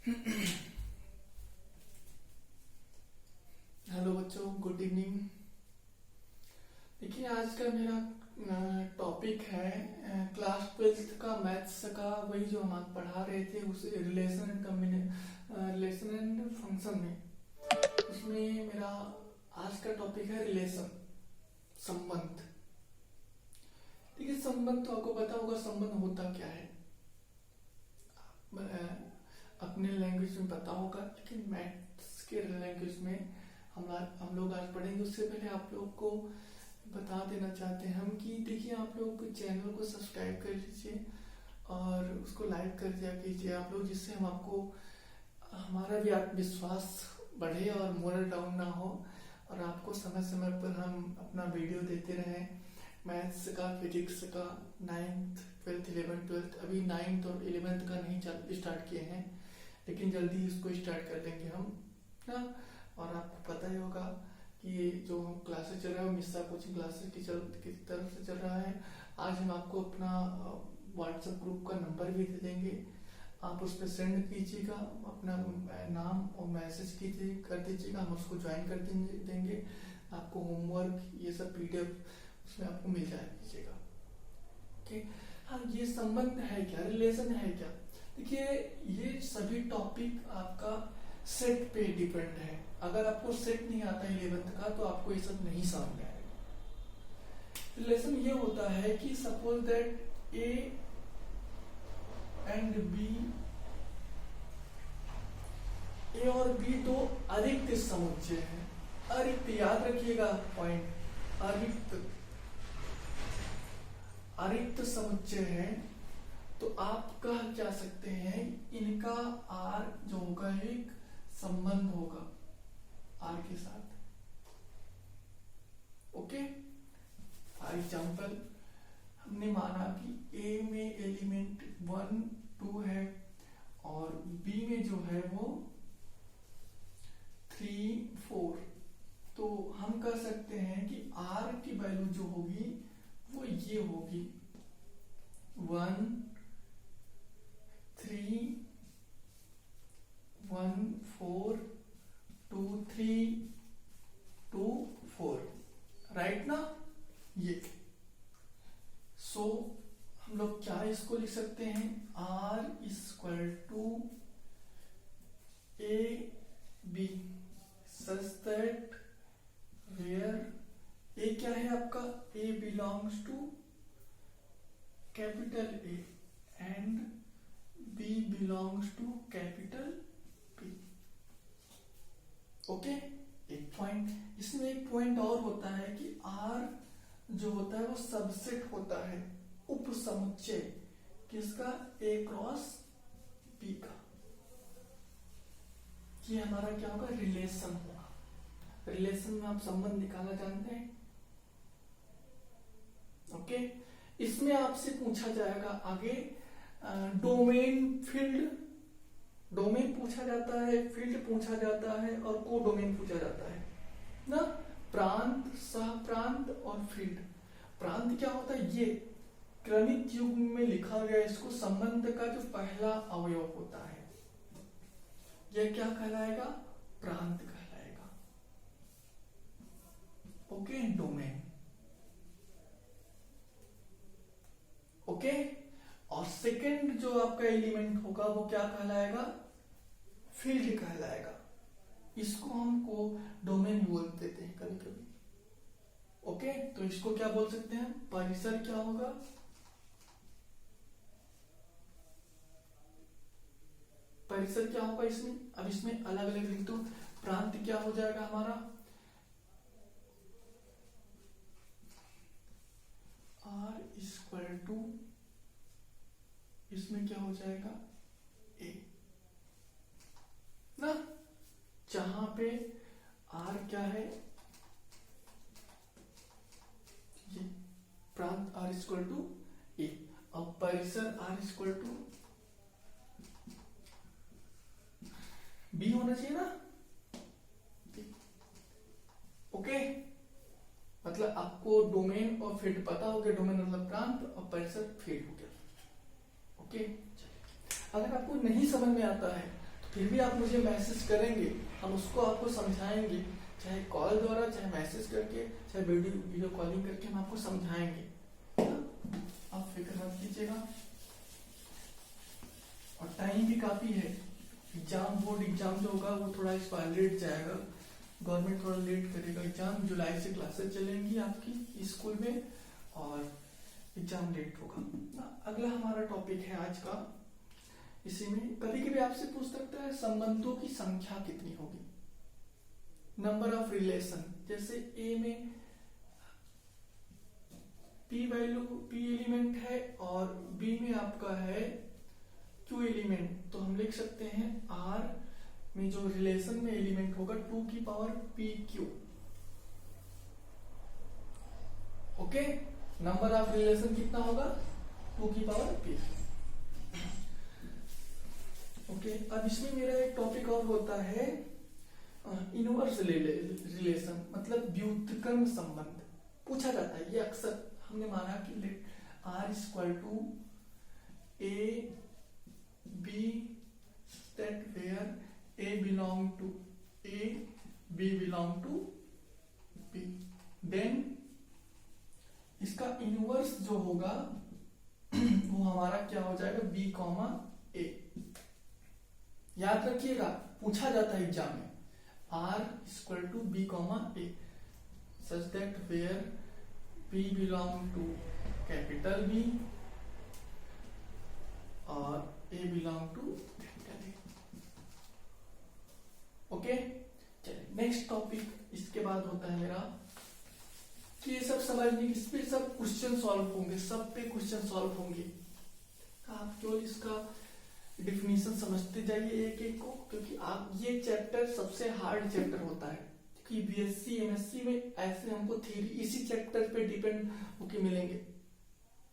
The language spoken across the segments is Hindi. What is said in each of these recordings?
हेलो बच्चों, गुड इवनिंग। देखिए, आज का मेरा टॉपिक है क्लास 12th का मैथ्स का, वही जो हम आज पढ़ा रहे थे उस रिलेशन एंड फंक्शन में। उसमें मेरा आज का टॉपिक है रिलेशन, संबंध। देखिए, संबंध तो आपको पता होगा संबंध होता क्या है, अपने लैंग्वेज में पता होगा, लेकिन मैथ्स के लैंग्वेज में हम लोग आज पढ़ेंगे। उससे पहले आप लोग को बता देना चाहते हैं हम कि देखिए, आप लोग चैनल को सब्सक्राइब कर लीजिए और उसको लाइक कर दिया कीजिए आप लोग, जिससे हम आपको हमारा भी आत्मविश्वास बढ़े और मोरल डाउन ना हो, और आपको समय समय पर हम अपना वीडियो देते रहें। मैथ्स का, फिजिक्स का, 9th, 12th, 11th, 12th, अभी 9th और 11th का नहीं स्टार्ट किए हैं, लेकिन जल्दी इसको स्टार्ट कर देंगे हम ना। और आपको पता ही होगा कि ये जो क्लासेस चल रहा है वो मिस्सा कोचिंग क्लासेस की तरफ से चल रहा है। आज हम आपको अपना व्हाट्सएप ग्रुप का नंबर भी दे देंगे, आप उस पर सेंड कीजिएगा, अपना नाम और मैसेज कर दीजिएगा, हम उसको ज्वाइन कर देंगे। आपको होमवर्क ये सब PDF उसमें आपको मिल जाएगा। ठीक। हाँ, ये संबंध है क्या, रिलेशन है क्या? देखिए, ये सभी टॉपिक आपका सेट पे डिपेंड है। अगर आपको सेट नहीं आता 11th का तो आपको ये सब नहीं समझ में आएगा। रिलेशन ये होता है कि suppose that A and B, A और बी दो अरिक्त समुच्चय हैं। अरिक्त, याद रखिएगा पॉइंट, अरिक्त समुच्चय है, तो आप कह क्या सकते हैं, इनका आर जो होगा एक संबंध होगा आर के साथ। ओके, फॉर एग्जाम्पल हमने माना कि ए में एलिमेंट 1, 2 है और बी में जो है वो 3, 4, तो हम कह सकते हैं कि आर की वैल्यू जो होगी वो ये होगी 1, 3, 1, 4, 2, 3, 2, 4, राइट ना। ये सो हम लोग क्या इसको लिख सकते हैं, R = AB such that where A क्या है आपका, A belongs to capital A and B belongs to capital B। Okay, एक पॉइंट। इसमें एक पॉइंट और होता है कि R जो होता है वो सबसेट होता है, उप समुच्चय किसका, A क्रॉस B का। ये हमारा क्या होगा, रिलेशन होगा। रिलेशन में आप संबंध निकालना जानते हैं। ओके, इसमें आपसे पूछा जाएगा आगे डोमेन, फील्ड। डोमेन पूछा जाता है, फील्ड पूछा जाता है और कोडोमेन पूछा जाता है ना। प्रांत, सह प्रांत और फील्ड। प्रांत क्या होता है, ये क्रमिक युग में लिखा गया, इसको संबंध का जो पहला अवयव होता है, यह क्या कहलाएगा, प्रांत कहलाएगा। Okay, domain. ओके, और सेकंड जो आपका एलिमेंट होगा वो क्या कहलाएगा, फील्ड कहलाएगा। इसको हमको डोमेन बोल देते हैं कभी कभी। ओके, तो इसको क्या बोल सकते हैं, परिसर क्या होगा, परिसर क्या होगा इसमें। अब इसमें अलग अलग लिख दो। प्रांत क्या हो जाएगा हमारा, R = इसमें क्या हो जाएगा, A ना, जहां पे R क्या है, ये प्रांत R = A और परिसर R = B होना चाहिए ना। ओके, मतलब आपको डोमेन और फील्ड पता हो गया, डोमेन मतलब प्रांत और परिसर फील्ड हो गया। ओके, अगर आपको नहीं समझ में आता है फिर भी आप मुझे मैसेज करेंगे, हम उसको आपको समझाएंगे, चाहे कॉल द्वारा, चाहे मैसेज करके, चाहे वीडियो कॉलिंग करके हम आपको समझाएंगे, आप फिक्र मत कीजिएगा। और टाइम भी काफी है, एग्जाम बोर्ड एग्जाम जो होगा वो थोड़ा इस बार लेट जाएगा, गवर्नमेंट थोड़ा लेट करेगा एग्जाम। जुलाई से क्लासेस चलेंगी आपकी स्कूल में और एग्जाम लेट होगा। अगला हमारा टॉपिक है आज का, इसी में कभी कभी आपसे पूछ सकता है संबंधों की संख्या कितनी होगी, नंबर ऑफ रिलेशन। जैसे ए में पी वैल्यू पी एलिमेंट है और बी में आपका है क्यू एलिमेंट, तो हम लिख सकते हैं आर में जो रिलेशन में एलिमेंट होगा 2 की power P Q. Okay, number of relation कितना होगा 2 की पावर पी। ओके, अब इसमें मेरा एक टॉपिक और होता है इनवर्स रिलेशन, मतलब व्युत्क्रम संबंध पूछा जाता है। ये अक्सर हमने माना कि R equal to A B that where A belong to A, B belong to B, then इसका इनवर्स जो होगा वो हमारा क्या हो जाएगा B कॉमा A। याद रखिएगा पूछा जाता है एग्जाम में, R equal to B comma A such that where B belong to capital B और A belong to ओके। चलिए नेक्स्ट टॉपिक इसके बाद होता है मेरा कि ये सब समझने, इस पे सब क्वेश्चन सॉल्व होंगे, सब पे क्वेश्चन सॉल्व होंगे। आप केवल इसका डिफिनीशन समझते जाइए एक एक को, क्योंकि आप ये चैप्टर सबसे हार्ड चैप्टर होता है, क्योंकि बीएससी एमएससी में ऐसे हमको थ्योरी इसी चैप्टर पे डिपेंड होके मिलेंगे।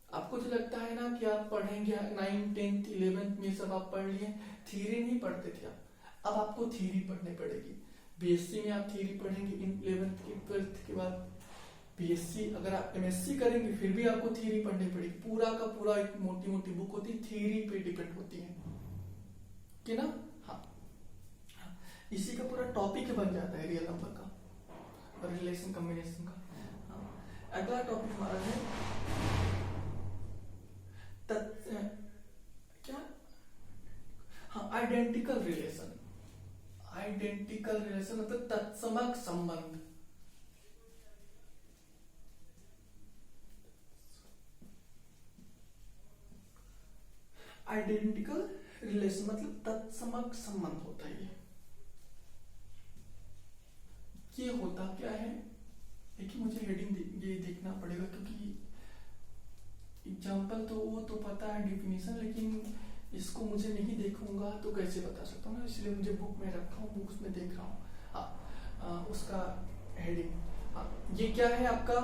आपको जो लगता है ना कि आप पढ़ेंगे 9th 10th 11th में सब आप पढ़ लिए, थ्योरी नहीं पढ़ते थे आप, अब आपको थ्योरी पढ़नी पड़ेगी। बीएससी में आप थ्योरी पढ़ेंगे 11th की 12th के बाद, बीएससी अगर आप एमएससी करेंगे फिर भी आपको थ्योरी पढ़नी पड़ेगी। पूरा का पूरा एक मोटी मोटी बुक होती है, थ्योरी पे डिपेंड होती है कि ना। हाँ, इसी का पूरा टॉपिक बन जाता है रियल नंबर का और रिलेशन कॉम्बिनेशन का। हाँ, अगला टॉपिक हमारा है क्या, हाँ आइडेंटिकल रिलेशन। आइडेंटिकल रिलेशन मतलब तत्समक संबंध। आइडेंटिकल रिलेशन मतलब तत्समक संबंध होता है। ये होता क्या है, देखिए मुझे हेडिंग ये देखना पड़ेगा, क्योंकि एग्जाम्पल तो वो तो पता है डिफिनीशन, लेकिन इसको मुझे नहीं देखूंगा तो कैसे बता सकता हूँ ना, इसलिए मुझे बुक में रखा हूँ, बुक्स में देख रहा हूँ। उसका हेडिंग, ये क्या है आपका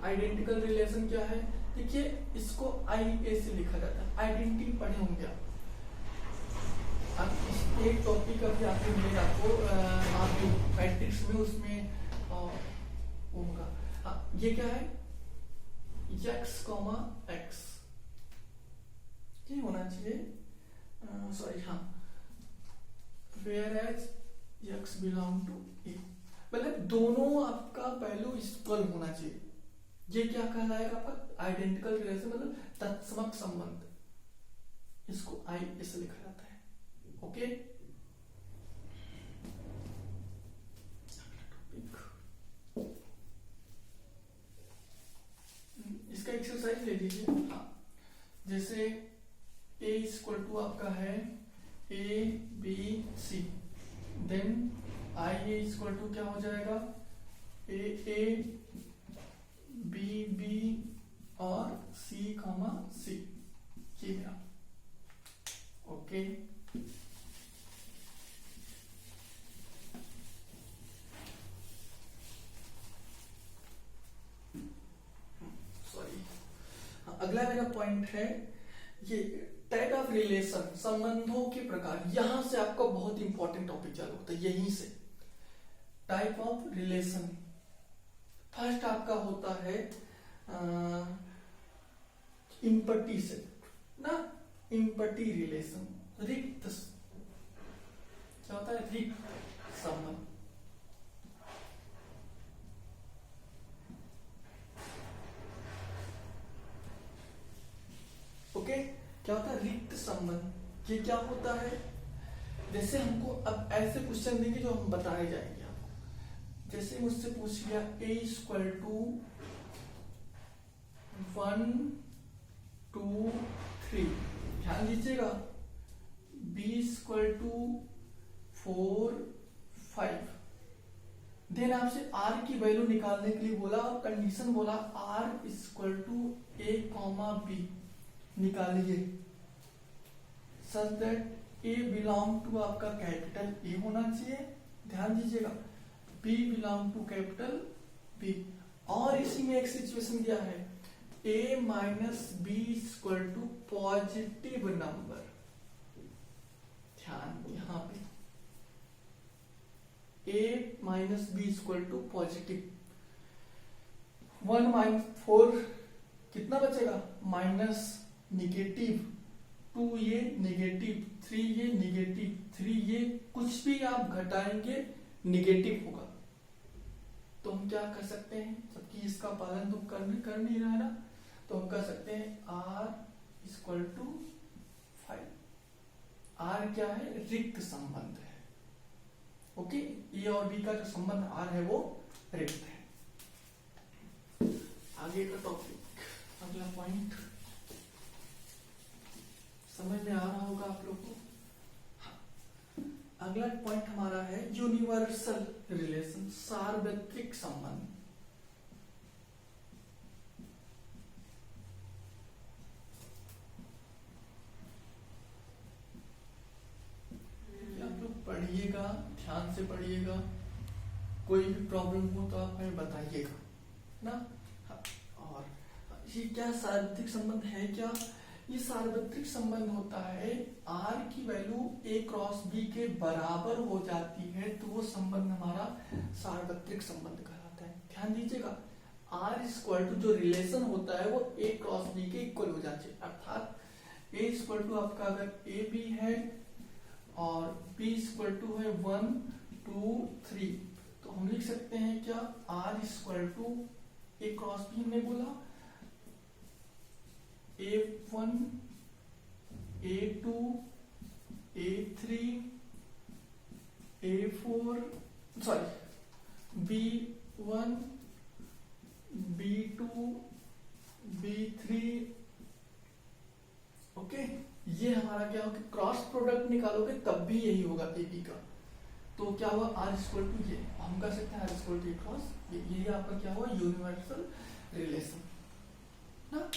आइडेंटिकल रिलेशन क्या है। देखिए इसको IA से लिखा जाता है, आइडेंटिटी पढ़े होंगे आप एक टॉपिक अभी आपको मिलेगा आपको मैट्रिक्स में, उसमें होगा। ये क्या है x, x ये होना चाहिए, सॉरी हाँ, where as x belong to A, मतलब दोनों आपका वैल्यू इक्वल होना चाहिए। ये क्या कहलाएगा आपका आइडेंटिकल रिलेशन, मतलब तत्समक संबंध, इसको I ऐसे लिखा जाता है। ओके, इसका एक्सरसाइज ले लीजिए। हाँ, जैसे A इक्वल टू आपका है ABC, then IA equal to क्या हो जाएगा AA BB और C, ये मेरा। ओके, सॉरी, अगला मेरा पॉइंट है ये टाइप ऑफ रिलेशन, संबंधों के प्रकार। यहां से आपका बहुत इंपॉर्टेंट टॉपिक चालू होता है, यहीं से टाइप ऑफ रिलेशन। फर्स्ट आपका होता है इम्पटी से ना, इम्पटी रिलेशन, रिक्त ये क्या होता है, जैसे हमको अब ऐसे क्वेश्चन देंगे जो हम बताए जाएंगे आपको। जैसे मुझसे पूछ लिया a इक्वल टू 1 2 3, ध्यान दीजिएगा, b इक्वल टू 4 5, देन आपसे r की वैल्यू निकालने के लिए बोला और कंडीशन बोला r equal to a comma b निकालिए such that a belong to आपका कैपिटल A होना चाहिए, ध्यान दीजिएगा, B belong to capital B, और इसी में एक सिचुएशन दिया है a minus b equal to positive number, ध्यान यहाँ पे a minus b equal to positive, 1 minus 4 कितना बचेगा, माइनस निगेटिव 2 ये निगेटिव 3 ये निगेटिव 3 ये, कुछ भी आप घटाएंगे निगेटिव होगा। तो हम क्या कर सकते हैं, जबकि इसका पालन तो कर नहीं रहा है ना, तो हम कर सकते हैं r इक्वल टू 5, r क्या है, रिक्त संबंध है, ओके, ए और बी का जो संबंध r है वो रिक्त है। आगे का टॉपिक, अगला पॉइंट समझ में आ रहा होगा आप लोग को। अगला पॉइंट हमारा है यूनिवर्सल रिलेशन, सार्वत्रिक संबंध। आप लोग पढ़िएगा, ध्यान से पढ़िएगा, कोई भी प्रॉब्लम हो तो आप हमें बताइएगा ना। और ये क्या सार्वत्रिक संबंध है, क्या ये सार्वत्रिक संबंध होता है, r की वैल्यू a क्रॉस b के बराबर हो जाती है तो वो संबंध हमारा सार्वत्रिक संबंध कहलाता है। ध्यान दीजिएगा, r इक्वल टू जो रिलेशन होता है वो a क्रॉस b के इक्वल हो जाती है, अर्थात a इक्वल टू आपका अगर a b है और b इक्वल टू है 1 2 3, तो हम लिख सकते हैं क्या, r equal to a cross b हमने बोला A1 A2 A3 A4 sorry B1 B2 B3, okay, ये हमारा क्या होगा, क्रॉस प्रोडक्ट निकालोगे तब भी यही होगा ए बी का, तो क्या हुआ आर इक्वल टू ये, हम कर सकते हैं आर इक्वल टू क्रॉस ये आपका क्या हुआ, यूनिवर्सल रिलेशन ना।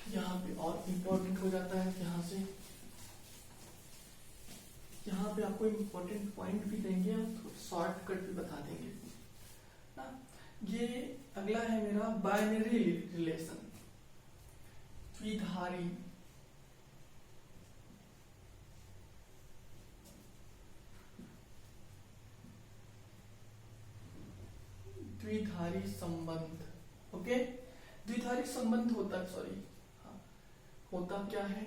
यहाँ पे और इम्पोर्टेंट हो जाता है, यहाँ पे आपको इम्पोर्टेंट पॉइंट भी देंगे और शॉर्टकट भी बता देंगे ना। ये अगला है मेरा बाइनरी रिलेशन, द्विधारी संबंध, ओके। द्विधारी संबंध होता है, सॉरी होता क्या है,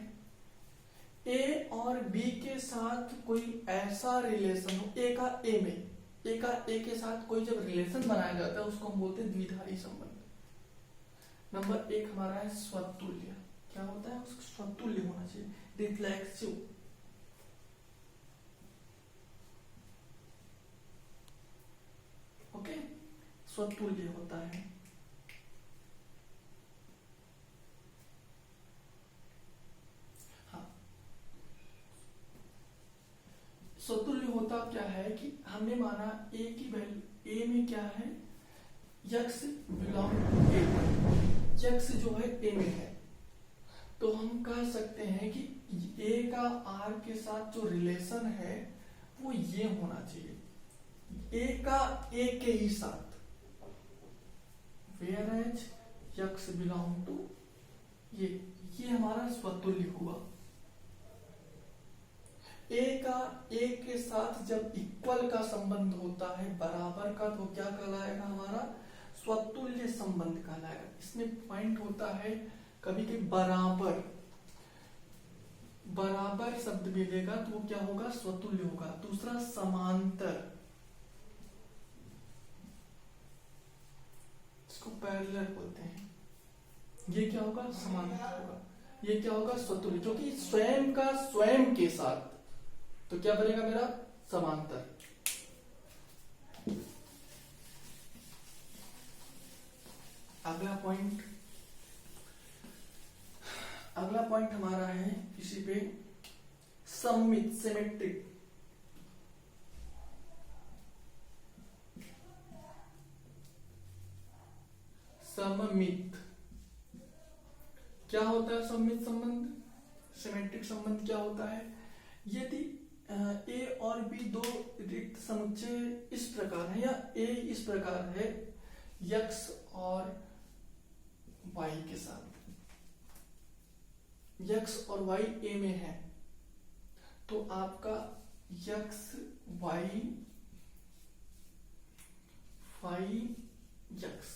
A और B के साथ कोई ऐसा रिलेशन हो, A का A में, A का A के साथ कोई जब रिलेशन बनाया जाता है उसको हम बोलते हैं द्विधारी संबंध। नंबर 1 हमारा है स्वतुल्य, क्या होता है, उसको स्वतुल्य होना चाहिए, रिफ्लेक्सिव, ओके, स्वतुल्य होता है। स्वतुल्य होता क्या है कि हमने माना a की वैल्यू, a में क्या है, x belong to a, x जो है a में है, तो हम कह सकते हैं कि a का r के साथ जो रिलेशन है वो ये होना चाहिए, a का a के ही साथ, where as x belong to ये हमारा स्वतुल्य हुआ। A का A के साथ जब इक्वल का संबंध होता है, बराबर का, तो क्या कहलाएगा, हमारा स्वतुल्य संबंध कहलाएगा। इसमें पॉइंट होता है कभी कि बराबर, बराबर शब्द मिलेगा तो वो क्या होगा, स्वतुल्य होगा। दूसरा समांतर, इसको पैरेलल बोलते हैं, ये क्या होगा, समांतर होगा। ये क्या होगा, स्वतुल्य, जो कि स्वयं का स्वयं के साथ, तो क्या बनेगा मेरा, समांतर। अगला पॉइंट हमारा है इसी पे, सममित, सिमेट्रिक। सममित क्या होता है, सममित संबंध, सिमेट्रिक संबंध क्या होता है, यदि ए और बी दो रिक्त समुच्चय इस प्रकार है, या ए इस प्रकार है यक्स और वाई के साथ, यक्स और वाई ए में है, तो आपका x y y x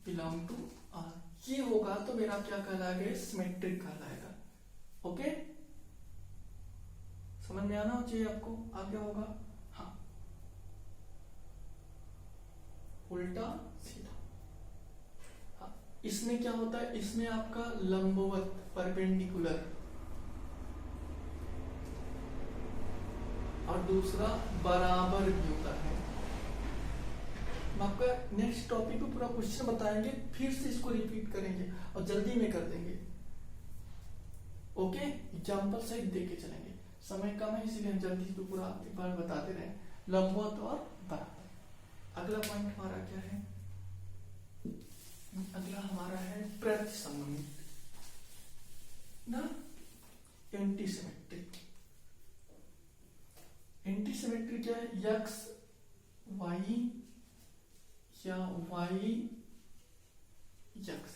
belong to R, ये होगा तो मेरा क्या कहलाएगा, सिमेट्रिक कहलाएगा। ओके, समझ में आना चाहिए आपको, आ गया होगा। हाँ, उल्टा सीधा। हाँ, इसमें क्या होता है, इसमें आपका लंबवत, परपेंडिकुलर, और दूसरा बराबर भी होता है। हम आपका नेक्स्ट टॉपिक पे पूरा क्वेश्चन बताएंगे, फिर से इसको रिपीट करेंगे और जल्दी में कर देंगे। ओके, एग्जाम्पल सहित देके चलेंगे, समय कम है इसीलिए हम जल्दी पे पूरा एक बार बताते रहे, लंबवत और बराबर। अगला पॉइंट हमारा क्या है, अगला हमारा है प्रतिसममित ना, एंटीसिमेट्रिक। एंटीसिमेट्रिक क्या है, यक्स वाई या वाई यक्स,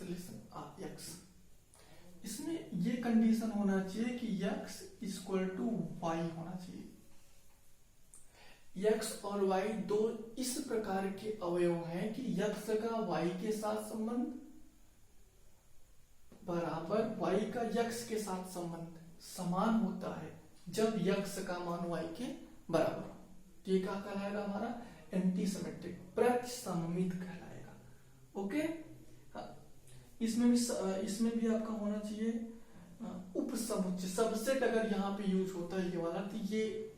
यक्स, इसमें ये कंडीशन होना चाहिए कि यक्स इक्वल टू वाई होना चाहिए। यक्स और वाई दो इस प्रकार के अवयव हैं कि यक्स का वाई के साथ संबंध बराबर वाई का यक्स के साथ संबंध समान होता है जब यक्स का मान वाई के बराबर हो। तो ये क्या कहलाएगा हमारा, एंटीसिमेट्रिक, प्रतिसममित कहलाएगा। ओके, इसमें भी आपका होना चाहिए उपसमुच्चय, सबसेट अगर यहाँ पे यूज होता है ये वाला, तो ये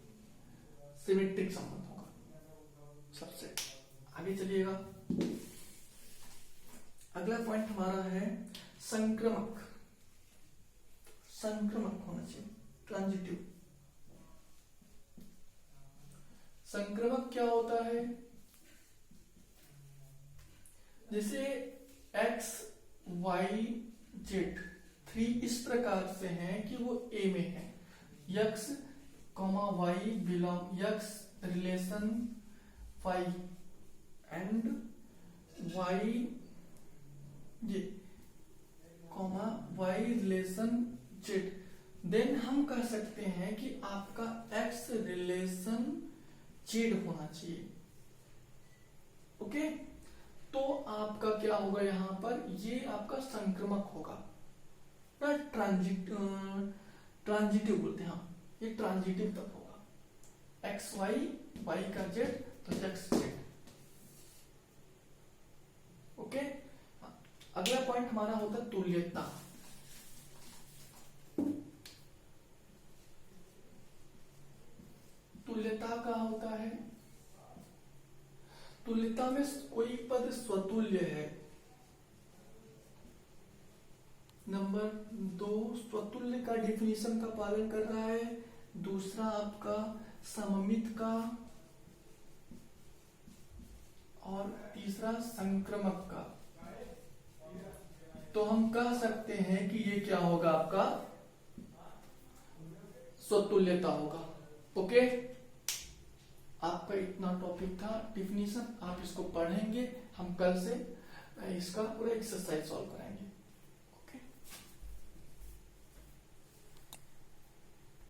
सिमेट्रिक संबंध होगा, सबसेट। आगे चलिएगा, अगला पॉइंट हमारा है संक्रमक। संक्रमक होना चाहिए, ट्रांजिटिव। संक्रमक क्या होता है, जैसे x y z 3 इस प्रकार से हैं कि वो A में है, x, y belong, x relation y and y ये y रिलेशन z, देन हम कह सकते हैं कि आपका x रिलेशन z होना चाहिए। ओके, तो आपका क्या होगा यहां पर, ये आपका संक्रमक होगा ना, ट्रांजिटिव बोलते हैं, ये ट्रांजिटिव तक होगा, एक्स वाई, वाई का जेड, तो एक्स जेड। ओके, अगला पॉइंट हमारा होता है तुल्यता। तुल्यता क्या होता है, तुल्यता में कोई पद स्वतुल्य है, नंबर 2 स्वतुल्य का डिफिनीशन का पालन कर रहा है, दूसरा आपका सममित का, और तीसरा संक्रमक का। तो हम कह सकते हैं कि ये क्या होगा, आपका स्वतुल्यता होगा। ओके, आपका इतना टॉपिक था, डिफिनीशन, आप इसको पढ़ेंगे, हम कल से इसका पूरा एक्सरसाइज सॉल्व कराएंगे।